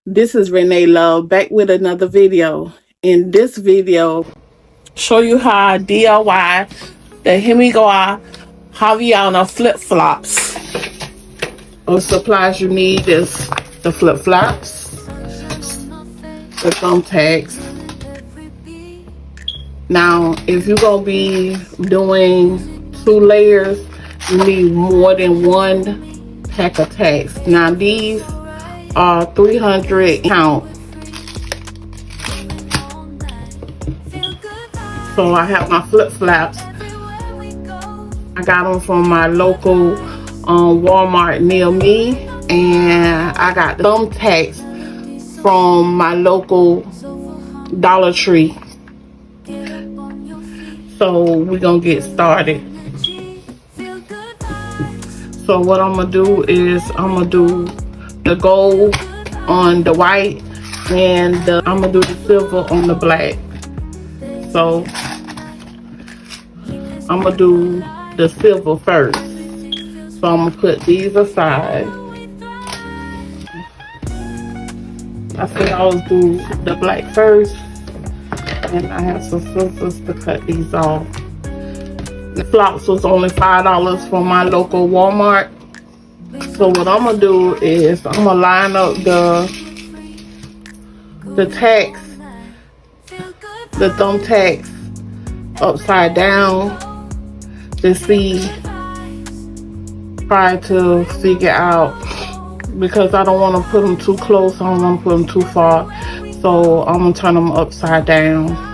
This is Renay Love back with another video. In this video, show you how I DIY the Gimuguas Havaianas flip-flops. The supplies you need is the flip-flops, the Tumb Tacks. Now, if you're gonna be doing 2 layers, you need more than 1 pack of tacks. Now these are 300 count. So I have my flip-flops. I got them from my local Walmart near me, and I got the Tumb Tacks from my local Dollar Tree. So we're gonna get started. So what I'm gonna do is I'm gonna do the gold on the white, and I'm gonna do the silver on the black. So I'm gonna do the silver first. So I'm gonna put these aside. I said I always do the black first, and I have some scissors to cut these off. The flops was only $5 from my local Walmart. So what I'm gonna do is I'm gonna line up the tacks, the Tumb Tacks, upside down to see, try to figure out, because I don't want to put them too close, I don't want to put them too far. So I'm gonna turn them upside down.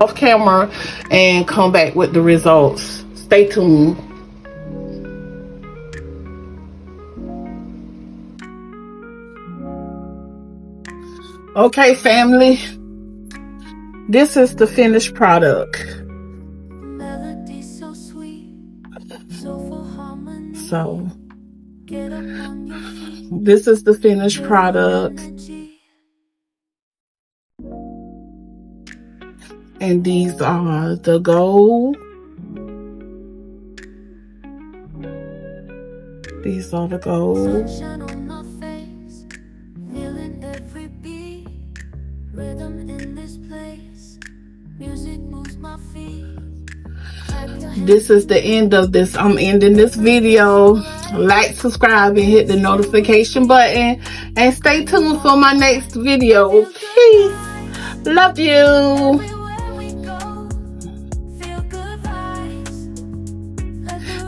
Off camera and come back with the results. Stay tuned. Okay, family, this is the finished product. So this is the finished product. And these are the gold. These are the gold. This is the end of this. I'm ending this video. Like, subscribe, and hit the notification button. And stay tuned for my next video. Peace. Love you.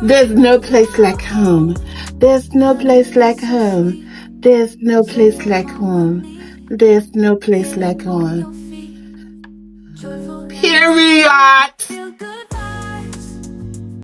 There's no place like home. There's no place like home. There's no place like home. There's no place like home. Period.